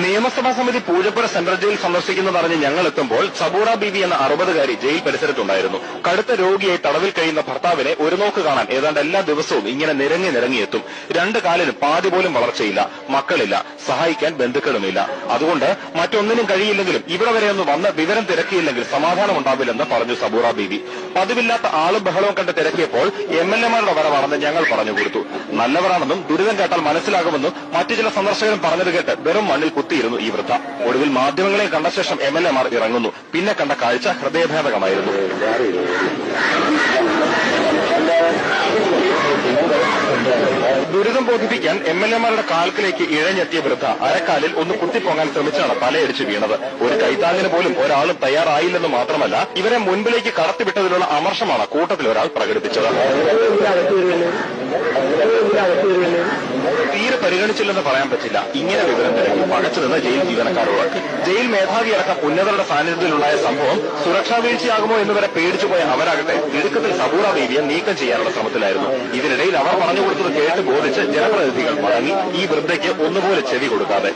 നിയമസഭാ സമിതി Poojappura central jail സന്ദർശിക്കുന്നതറിഞ്ഞ് ഞങ്ങൾ എത്തുമ്പോൾ സബൂറ ബീവി എന്ന 60-കാരി ജയിൽ പരിസരത്തുണ്ടായിരുന്നു. കടുത്ത രോഗിയായി തടവിൽ കഴിയുന്ന ഭർത്താവിനെ ഒരു നോക്ക് കാണാൻ ഏതാണ്ട് എല്ലാ ദിവസവും ഇങ്ങനെ നിരങ്ങിയെത്തും. 2 കാലിന് പാതി പോലും വളർച്ചയില്ല, മക്കളില്ല, സഹായിക്കാൻ ബന്ധുക്കളുമില്ല. അതുകൊണ്ട് മറ്റൊന്നിനും കഴിയില്ലെങ്കിലും ഇവിടെ വരെ ഒന്ന് വന്ന് വിവരം തിരക്കിയില്ലെങ്കിൽ സമാധാനമുണ്ടാവില്ലെന്ന് പറഞ്ഞു സബൂറ ബീവി. പതിവില്ലാത്ത ആളും ബഹളവും കണ്ട് തിരക്കിയപ്പോൾ MLA-മാരുടെ വരവാണെന്ന് ഞങ്ങൾ പറഞ്ഞു കൊടുത്തു. നല്ലവരാണെന്നും ദുരിതം കേട്ടാൽ മനസ്സിലാകുമെന്നും മറ്റു ചില സന്ദർശകരും പറഞ്ഞത് കേട്ട് വെറും മണ്ണിൽ കുത്തിയിരുന്നു ഈ വൃദ്ധ. ഒടുവിൽ മാധ്യമങ്ങളെ കണ്ട ശേഷം MLA-മാർ ഇറങ്ങുന്നു. പിന്നെ കണ്ട കാഴ്ച ഹൃദയഭേദകമായിരുന്നു. ദുരിതം ബോധിപ്പിക്കാൻ MLA-മാരുടെ കാൽക്കിലേക്ക് ഇഴഞ്ഞെത്തിയ വൃദ്ധ അരക്കാലിൽ ഒന്ന് കുത്തിപ്പൊങ്ങാൻ ശ്രമിച്ചാണ് തലയടിച്ച് വീണത്. ഒരു കൈത്താങ്ങിന് പോലും ഒരാളും തയ്യാറായില്ലെന്ന് മാത്രമല്ല, ഇവരെ മുൻപിലേക്ക് കടത്തിവിട്ടതിലുള്ള അമർഷമാണ് കൂട്ടത്തിൽ ഒരാൾ പ്രകടിപ്പിച്ചത്. തീരെ പരിഗണിച്ചില്ലെന്ന് പറയാൻ പറ്റില്ല. ഇങ്ങനെ വിവരം തിരക്കി പകച്ചു നിന്ന് ജയിൽ ജീവനക്കാരോട്. ജയിൽ മേധാവിയടക്കം ഉന്നതരുടെ സാന്നിധ്യത്തിലുണ്ടായ സംഭവം സുരക്ഷാ വീഴ്ചയാകുമോ എന്നുവരെ പേടിച്ചുപോയ അവരാകട്ടെ ഇടുക്കത്തിൽ സബൂറ ബീവിയെ നീക്കം ചെയ്യാനുള്ള ശ്രമത്തിലായിരുന്നു. ഇതിനിടയിൽ അവർ പറഞ്ഞുകൊടുത്തത് കേട്ട് ബോധിച്ച് ജനപ്രതിനിധികൾ മടങ്ങി, ഈ വൃദ്ധയ്ക്ക് ഒന്നുപോലെ ചെവി കൊടുക്കാതെ.